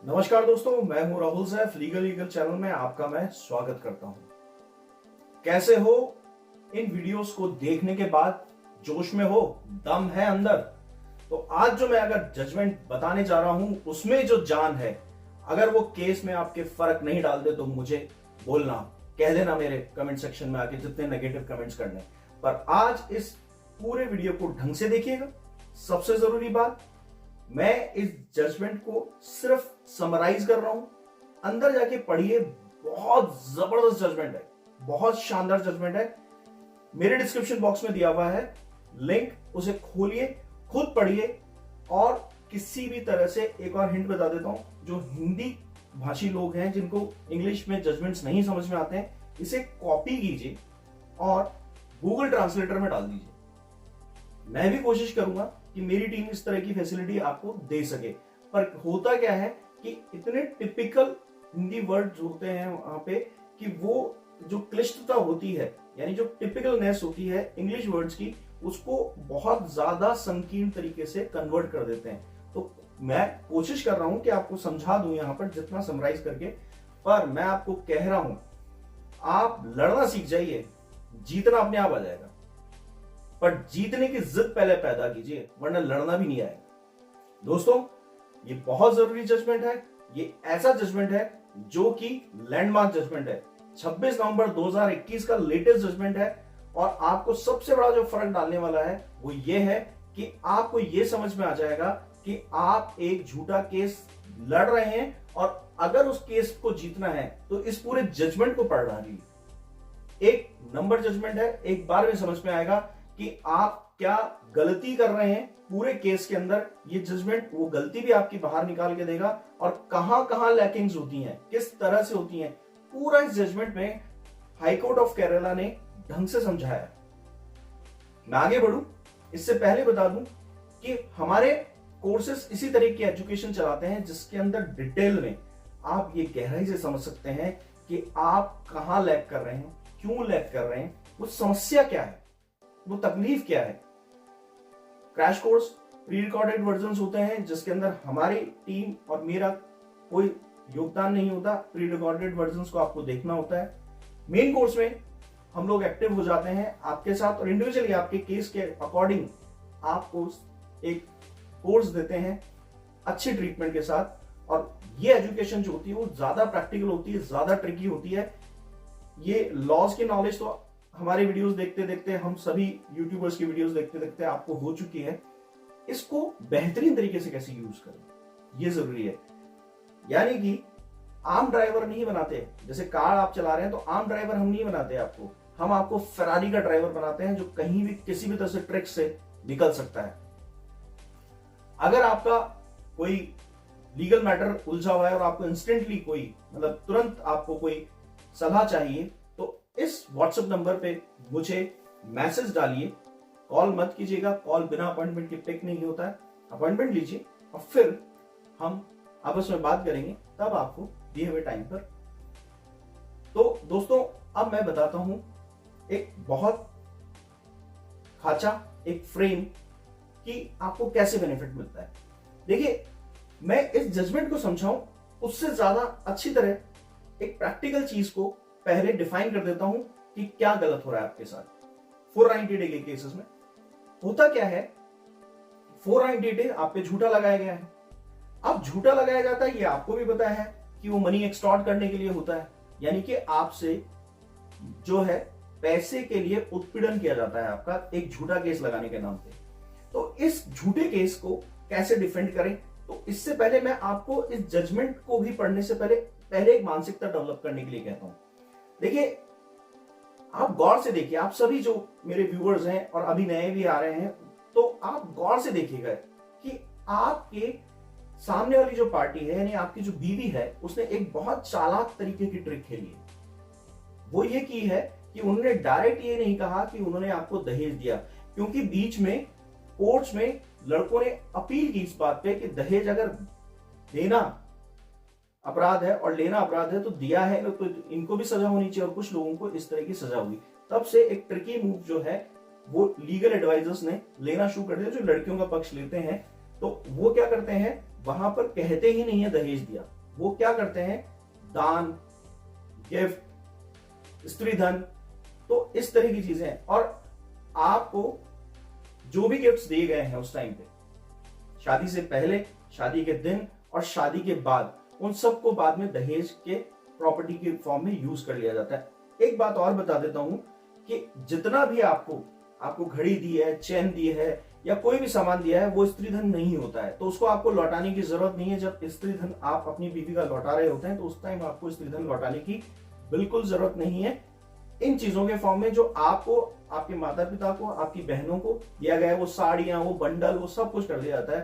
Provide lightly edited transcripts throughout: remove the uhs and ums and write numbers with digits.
नमस्कार दोस्तों, मैं हूं राहुल सैफ। लीगल चैनल में आपका मैं स्वागत करता हूं। कैसे हो? इन वीडियोस को देखने के बाद जोश में हो, दम है अंदर? तो आज जो मैं अगर जजमेंट बताने जा रहा हूं उसमें जो जान है, अगर वो केस में आपके फर्क नहीं डालते तो मुझे बोलना, कह देना मेरे कमेंट सेक्शन में आके जितने नेगेटिव कमेंट्स करने। पर आज इस पूरे वीडियो को ढंग से देखिएगा। सबसे जरूरी बात, मैं इस जजमेंट को सिर्फ समराइज कर रहा हूं, अंदर जाके पढ़िए। बहुत जबरदस्त जजमेंट है, बहुत शानदार जजमेंट है। मेरे डिस्क्रिप्शन बॉक्स में दिया हुआ है लिंक, उसे खोलिए, खुद पढ़िए। और किसी भी तरह से एक और हिंट बता देता हूं, जो हिंदी भाषी लोग हैं जिनको इंग्लिश में जजमेंट्स नहीं समझ में आते हैं, इसे कॉपी कीजिए और गूगल ट्रांसलेटर में डाल दीजिए। मैं भी कोशिश करूंगा कि मेरी टीम इस तरह की फैसिलिटी आपको दे सके। पर होता क्या है कि इतने टिपिकल हिंदी वर्ड्स होते हैं वहां पे कि वो जो क्लिष्टता होती है, यानी जो टिपिकलनेस होती है इंग्लिश वर्ड्स की, उसको बहुत ज्यादा संकीर्ण तरीके से कन्वर्ट कर देते हैं। तो मैं कोशिश कर रहा हूं कि आपको समझा दूं यहां पर जितना समराइज करके। पर मैं आपको कह रहा हूं, आप लड़ना सीख जाइए, जीतना अपने आप आ जाएगा। पर जीतने की जिद पहले पैदा कीजिए, वरना लड़ना भी नहीं आएगा। दोस्तों, ये बहुत जरूरी जजमेंट है। ये ऐसा जजमेंट है जो कि लैंडमार्क जजमेंट है। 26 नवंबर 2021 का लेटेस्ट जजमेंट है। और आपको सबसे बड़ा जो फर्क डालने वाला है वो ये है कि आपको ये समझ में आ जाएगा कि आप एक झूठा केस लड़ रहे हैं, और अगर उस केस को जीतना है तो इस पूरे जजमेंट को पढ़ रही है। एक नंबर जजमेंट है, एक बार में समझ में आएगा कि आप क्या गलती कर रहे हैं पूरे केस के अंदर। ये जजमेंट वो गलती भी आपकी बाहर निकाल के देगा, और कहां कहां लैकिंग्स होती हैं, किस तरह से होती हैं, पूरा इस जजमेंट में हाईकोर्ट ऑफ केरला ने ढंग से समझाया। मैं आगे बढ़ूं इससे पहले बता दूं कि हमारे कोर्सेस इसी तरह की एजुकेशन चलाते हैं जिसके अंदर डिटेल में आप ये गहराई से समझ सकते हैं कि आप कहां लैग कर रहे हैं, क्यों लैग कर रहे हैं, वो समस्या क्या है, वो तकलीफ क्या है। Crash course pre recorded version होते हैं जिसके अंदर हमारी टीम और मेरा कोई योगदान नहीं होता। प्री रिकॉर्डेड वर्जन को आपको देखना होता है। मेन कोर्स में हम लोग एक्टिव हो जाते हैं आपके साथ, और इंडिविजुअली आपके केस के अकॉर्डिंग आपको एक कोर्स देते हैं अच्छी ट्रीटमेंट के साथ। और ये एजुकेशन जो होती है वो ज्यादा प्रैक्टिकल होती है, ज्यादा ट्रिकी होती है। ये लॉज की नॉलेज तो हमारे वीडियोस देखते देखते, हम सभी यूट्यूबर्स की वीडियोस देखते देखते आपको हो चुकी है। इसको बेहतरीन तरीके से कैसे यूज करें ये जरूरी है। यानी कि आम ड्राइवर नहीं बनाते। जैसे कार आप चला रहे हैं तो आम ड्राइवर हम नहीं बनाते आपको, हम आपको फेरारी का ड्राइवर बनाते हैं जो कहीं भी किसी भी तरह से ट्रिक से निकल सकता है। अगर आपका कोई लीगल मैटर उलझा हुआ है और आपको इंस्टेंटली कोई, मतलब तुरंत आपको कोई सलाह चाहिए, तो इस व्हाट्सएप नंबर पे मुझे मैसेज डालिए। कॉल मत कीजिएगा, कॉल बिना अपॉइंटमेंट के पिक नहीं होता है। अपॉइंटमेंट लीजिए और फिर हम आपस में बात करेंगे, तब आपको दिए हुए टाइम पर। तो दोस्तों, अब मैं बताता हूं एक बहुत खाचा, एक फ्रेम कि आपको कैसे बेनिफिट मिलता है। देखिए, मैं इस जजमेंट को समझाऊं उससे ज्यादा अच्छी तरह एक प्रैक्टिकल चीज को पहले डिफाइन कर देता हूं कि क्या गलत हो रहा है आपके साथ। 490 डे के केसेस में होता क्या है, 490 डे आप पे झूठा लगाया गया है। अब झूठा लगाया जाता है, ये आपको भी पता है कि वो मनी एक्सटॉर्ट करने के लिए होता है, यानी कि आपसे जो है पैसे के लिए उत्पीड़न किया जाता है आपका, एक झूठा केस लगाने के नाम पे। तो इस झूठे केस को कैसे डिफेंड करें, तो इससे पहले मैं आपको इस जजमेंट को भी पढ़ने से पहले एक मानसिकता डेवलप करने के लिए कहता हूं। देखिए, आप गौर से देखिए, आप सभी जो मेरे व्यूअर्स हैं और अभी नए भी आ रहे हैं, तो आप गौर से देखिएगा कि आपके सामने वाली जो पार्टी है, यानी आपकी जो बीवी है, उसने एक बहुत चालाक तरीके की ट्रिक खेली है। वो ये की है कि उन्होंने डायरेक्ट ये नहीं कहा कि उन्होंने आपको दहेज दिया, क्योंकि बीच में कोर्ट्स में लड़कों ने अपील की इस बात पे कि दहेज अगर देना अपराध है और लेना अपराध है तो दिया है तो इनको भी सजा होनी चाहिए, और कुछ लोगों को इस तरह की सजा हुई। तब से एक ट्रिकी मूव जो है वो लीगल एडवाइजर्स ने लेना शुरू कर दिया, जो लड़कियों का पक्ष लेते हैं। तो वो क्या करते हैं वहां पर कहते ही नहीं है दहेज दिया, वो क्या करते हैं, दान, गिफ्ट, स्त्री धन, तो इस तरह की चीजें हैं। और आपको जो भी गिफ्ट्स दिए गए हैं उस टाइम पे, शादी से पहले, शादी के दिन और शादी के बाद, उन सबको बाद में दहेज के प्रॉपर्टी के फॉर्म में यूज कर लिया जाता है। एक बात और बता देता हूं कि जितना भी आपको घड़ी दी है, चेन दी है या कोई भी सामान दिया है, वो स्त्री धन नहीं होता है, तो उसको आपको लौटाने की जरूरत नहीं है। जब स्त्री धन आप अपनी बीवी का लौटा रहे होते हैं तो उस टाइम आपको स्त्री धन लौटाने की बिल्कुल जरूरत नहीं है। इन चीजों के फॉर्म में जो आपको, आपके माता पिता को, आपकी बहनों को दिया गया है, वो साड़ियां, वो बंडल, वो सब कुछ कर दिया जाता है,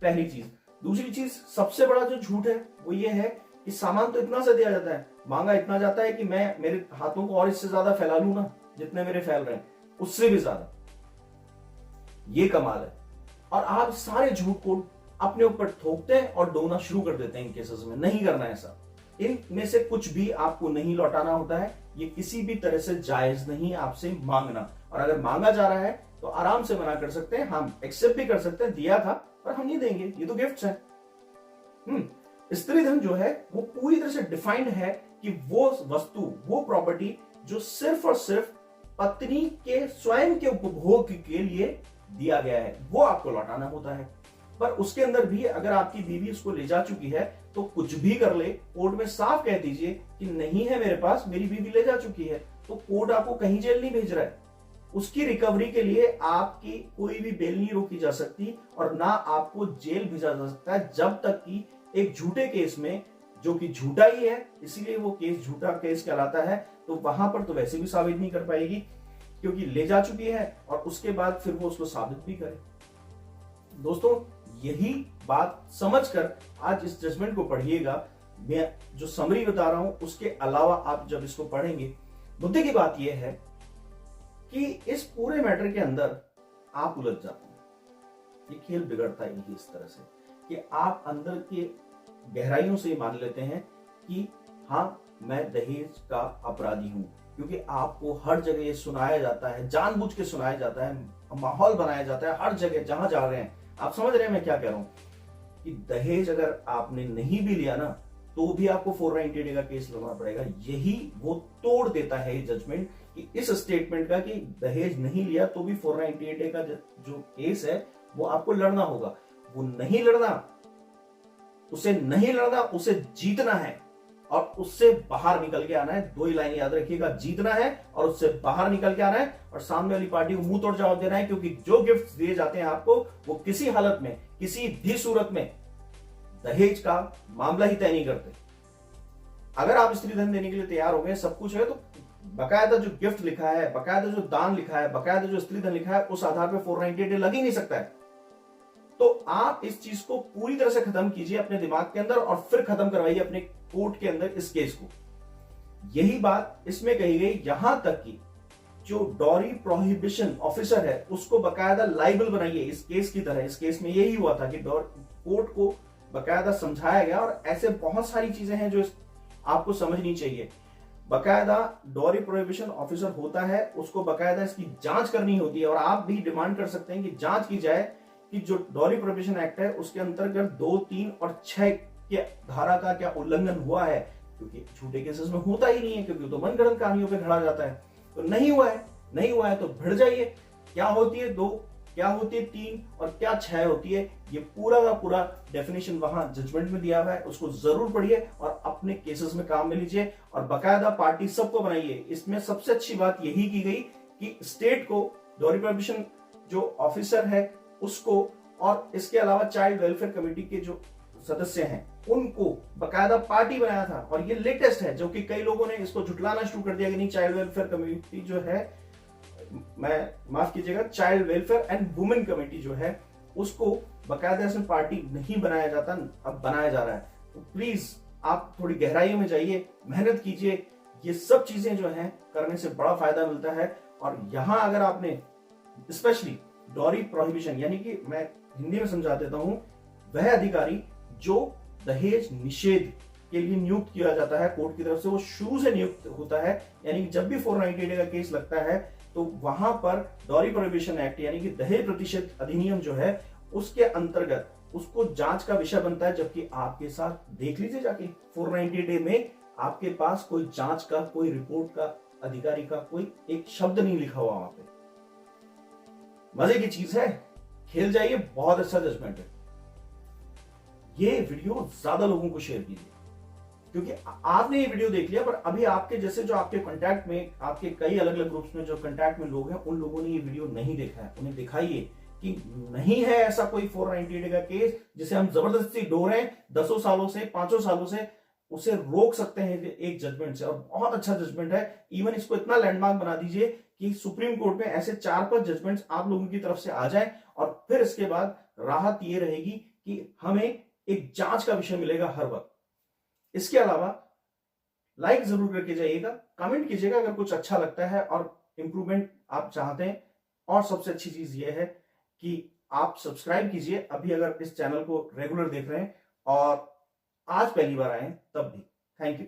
पहली चीज। दूसरी चीज, सबसे बड़ा जो झूठ है वो ये है कि सामान तो इतना सा दिया जाता है, मांगा इतना जाता है कि मैं मेरे हाथों को और इससे ज्यादा फैला लूं ना, जितने मेरे फैल रहे हैं उससे भी ज्यादा। ये कमाल है। और आप सारे झूठ को अपने ऊपर थोपते हैं और डोना शुरू कर देते हैं। इन केसेस में नहीं करना है ऐसा। इनमें से कुछ भी आपको नहीं लौटाना होता है। ये किसी भी तरह से जायज नहीं आपसे मांगना, और अगर मांगा जा रहा है तो आराम से मना कर सकते हैं, हम एक्सेप्ट भी कर सकते हैं, दिया था पर हम नहीं देंगे, ये तो गिफ्ट्स है। स्त्री धन जो है वो पूरी तरह से डिफाइंड है कि वो वस्तु, वो प्रॉपर्टी जो सिर्फ और सिर्फ पत्नी के स्वयं के उपभोग के लिए दिया गया है, वो आपको लौटाना होता है। पर उसके अंदर भी अगर आपकी बीवी उसको ले जा चुकी है तो कुछ भी कर ले, कोर्ट में साफ कह दीजिए कि नहीं है मेरे पास, मेरी बीवी ले जा चुकी है, तो कोर्ट आपको कहीं जेल नहीं भेज रहा है। उसकी रिकवरी के लिए आपकी कोई भी बेल नहीं रोकी जा सकती और ना आपको जेल भेजा जा सकता है, जब तक कि एक झूठे केस में, जो कि झूठा ही है इसीलिए वो केस झूठा केस कहलाता है, तो वहां पर तो वैसे भी साबित नहीं कर पाएगी क्योंकि ले जा चुकी है, और उसके बाद फिर वो उसको साबित भी करे। दोस्तों, यही बात समझकर आज इस जजमेंट को पढ़िएगा। मैं जो समरी बता रहा हूं उसके अलावा आप जब इसको पढ़ेंगे, मुद्दे की बात यह है कि इस पूरे मैटर के अंदर आप उलझ जाते हैं। ये खेल बिगड़ता ही इस तरह से कि आप अंदर के गहराइयों से मान लेते हैं कि हाँ, मैं दहेज का अपराधी हूं, क्योंकि आपको हर जगह ये सुनाया जाता है, जानबूझ के सुनाया जाता है, माहौल बनाया जाता है हर जगह जहां जा रहे हैं। आप समझ रहे हैं मैं क्या कह रहा हूं कि दहेज अगर आपने नहीं भी लिया ना तो भी आपको 498 का केस लड़ना पड़ेगा। यही वो तोड़ देता है ये जजमेंट कि इस स्टेटमेंट का कि दहेज नहीं लिया तो भी 498 का जो केस है वो आपको लड़ना होगा। वो नहीं लड़ना, उसे नहीं लड़ना, उसे जीतना है और उससे बाहर निकल के आना है। दो ही लाइन याद रखिएगा, जीतना है और उससे बाहर निकल के आना है और सामने वाली पार्टी को मुंह तोड़ जवाब देना है, क्योंकि जो गिफ्ट दिए जाते हैं आपको वो किसी हालत में, किसी भी सूरत में दहेज का मामला ही तय नहीं करते। अगर आप स्त्री धन देने के लिए तैयार हो गए, सब कुछ है, तो बकायदा जो गिफ्ट लिखा है, बकायदा जो दान लिखा है, बकायदा जो स्त्री धन लिखा है, उस आधार पर 498 लग ही नहीं सकता है। तो आप इस चीज को पूरी तरह से खत्म कीजिए अपने दिमाग के अंदर और फिर खत्म करवाइए अपने कोर्ट के अंदर इस केस को। यही बात इसमें कही गई, यहां तक कि जो डॉरी प्रोहिबिशन ऑफिसर है उसको बकायदा लाइबल बनाइए इस केस की तरह। इस केस में यही हुआ था कि कोर्ट को बकायदा समझाया गया, और ऐसे बहुत सारी चीजें हैं जो आपको समझनी चाहिए। बकायदा डॉरी प्रोहिबिशन ऑफिसर होता है, उसको बकायदा इसकी जांच करनी होती है, और आप भी डिमांड कर सकते हैं कि जांच की जाए कि जो डॉरी प्रोहिबिशन एक्ट है उसके अंतर्गत 2, 3 और 6 के धारा का क्या उल्लंघन हुआ है, क्योंकि झूठे केसेस में होता ही नहीं है, क्योंकि तो मनगढ़ंत कहानियों पे खड़ा जाता है। तो नहीं हुआ है, नहीं हुआ है तो भिड़ जाइए। क्या होती है 2, क्या होती है 3 और क्या 6 होती है, ये पूरा का पूरा डेफिनेशन वहां जजमेंट में दिया हुआ है। उसको जरूर पढ़िए और अपने केसेस में काम में लीजिए और बकायदा पार्टी सबको बनाइए। इसमें सबसे अच्छी बात यही की गई कि स्टेट को, डॉरी प्रोहिबिशन जो ऑफिसर है उसको, और इसके अलावा चाइल्ड वेलफेयर कमेटी के जो सदस्य हैं उनको बकायदा पार्टी बनाया था। और ये लेटेस्ट है, जो कि कई लोगों ने इसको झुटलाना शुरू कर दिया कि नहीं, चाइल्ड वेलफेयर कमेटी जो है, मैं माफ कीजिएगा, child welfare and women committee जो है उसको बकायदा इसमें पार्टी नहीं बनाया जाता, अब बनाया जा रहा है। तो प्लीज आप थोड़ी गहराइयों में जाइए, मेहनत कीजिए। ये सब चीजें जो हैं करने से बड़ा फायदा मिलता है। और यहां अगर आपने स्पेशली डॉरी प्रोहिबिशन, यानी कि मैं हिंदी में समझा देता हूं, वह अधिकारी जो दहेज निषेध के लिए नियुक्त किया जाता है कोर्ट की तरफ से, वो शुरू से नियुक्त होता है। यानी कि जब भी 498 का केस लगता है तो वहां पर डॉरी प्रोहिबिशन एक्ट यानी कि दहेज प्रतिषेध अधिनियम जो है उसके अंतर्गत उसको जांच का विषय बनता है, जबकि आपके साथ देख लीजिए जाके 490 डे में आपके पास कोई जांच का, कोई रिपोर्ट का, अधिकारी का कोई एक शब्द नहीं लिखा हुआ वहां पे। मजे की चीज है, खेल जाइए, बहुत अच्छा जजमेंट है। ये वीडियो ज्यादा लोगों को शेयर कीजिए, क्योंकि आपने ये वीडियो देख लिया, पर अभी आपके जैसे जो आपके कांटेक्ट में, आपके कई अलग अलग ग्रुप्स में जो कांटेक्ट में लोग हैं, उन लोगों ने ये वीडियो नहीं देखा है। उन्हें दिखाइए कि नहीं है ऐसा कोई 490 डे का केस जिसे हम जबरदस्ती डोरें 10 सालों से, 5 सालों से उसे रोक सकते हैं एक जजमेंट से। और बहुत अच्छा जजमेंट है। इवन इसको इतना लैंडमार्क बना दीजिए कि सुप्रीम कोर्ट में ऐसे 4-5 जजमेंट्स आप लोगों की तरफ से आ जाए, और फिर इसके बाद राहत ये रहेगी कि हमें एक जांच का विषय मिलेगा हर वक्त। इसके अलावा लाइक जरूर करके जाइएगा, कमेंट कीजिएगा अगर कुछ अच्छा लगता है और इंप्रूवमेंट आप चाहते हैं। और सबसे अच्छी चीज यह है कि आप सब्सक्राइब कीजिए अभी अगर इस चैनल को रेगुलर देख रहे हैं, और आज पहली बार आए तब भी। Thank you.